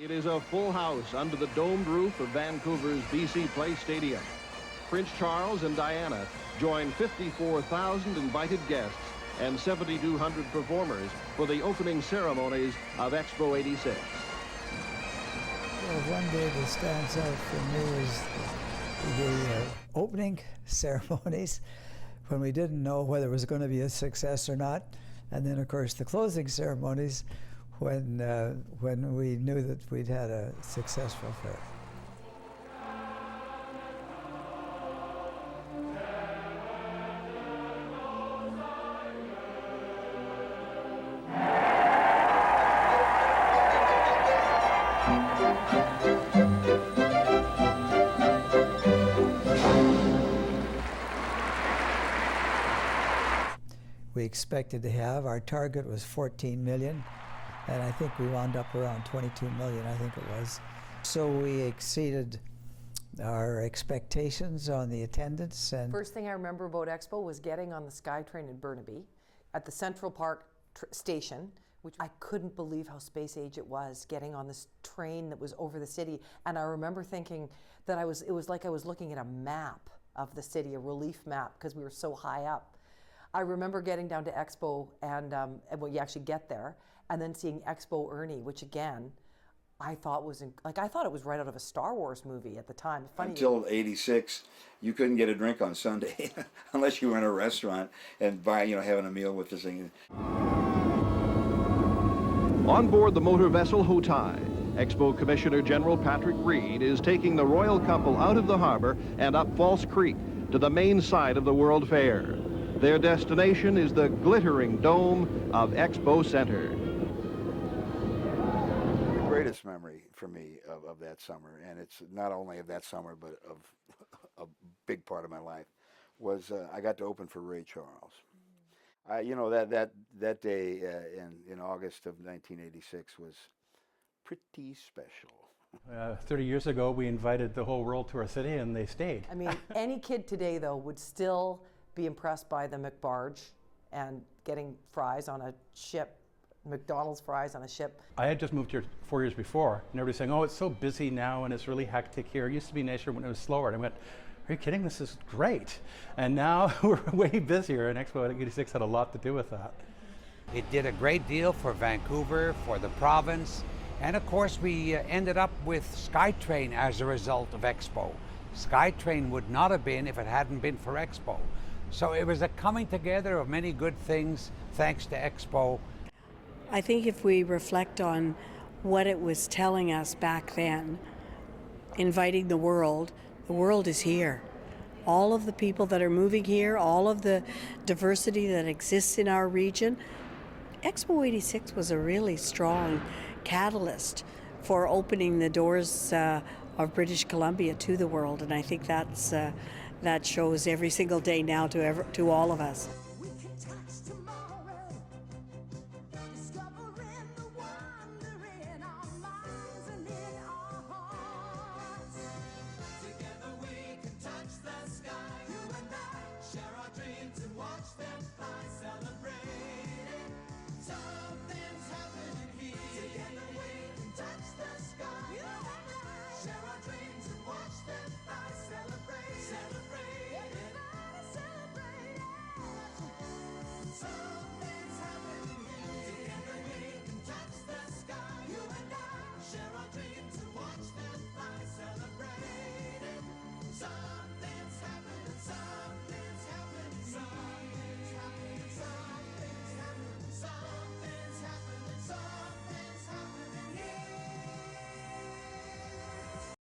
It is a full house under the domed roof of Vancouver's BC Place Stadium. Prince Charles and Diana join 54,000 invited guests and 7,200 performers for the opening ceremonies of Expo 86. Well, one day that stands out for me is the opening ceremonies, when we didn't know whether it was going to be a success or not, and then of course the closing ceremonies when we knew that we'd had a successful fair. We expected to have, our target was 14 million, and I think we wound up around 22 million, I think it was. So we exceeded our expectations on the attendance. And first thing I remember about Expo was getting on the SkyTrain in Burnaby at the Central Park station, which I couldn't believe how space age it was, getting on this train that was over the city. And I remember thinking that it was like I was looking at a map of the city, a relief map, because we were so high up. I remember getting down to Expo and when you actually get there, and then seeing Expo Ernie, which again, I thought was I thought it was right out of a Star Wars movie at the time. Funny. Until '86, you couldn't get a drink on Sunday unless you were in a restaurant and having a meal with this thing. On board the motor vessel Hotai, Expo Commissioner General Patrick Reed is taking the royal couple out of the harbor and up False Creek to the main site of the World Fair. Their destination is the glittering dome of Expo Center. The greatest memory for me of that summer, and it's not only of that summer, but of a big part of my life, was I got to open for Ray Charles. That day in August of 1986 was pretty special. 30 years ago, we invited the whole world to our city, and they stayed. I mean, any kid today, though, would still be impressed by the McBarge and getting fries on a ship, McDonald's fries on a ship. I had just moved here 4 years before, and everybody's saying, oh, it's so busy now, and it's really hectic here. It used to be nicer when it was slower. And I went, are you kidding? This is great. And now we're way busier, and Expo 86 had a lot to do with that. It did a great deal for Vancouver, for the province, and of course we ended up with SkyTrain as a result of Expo. SkyTrain would not have been if it hadn't been for Expo. So it was a coming together of many good things thanks to Expo. I think if we reflect on what it was telling us back then, inviting the world is here. All of the people that are moving here, all of the diversity that exists in our region, Expo 86 was a really strong catalyst for opening the doors of British Columbia to the world, and I think that shows every single day now to all of us.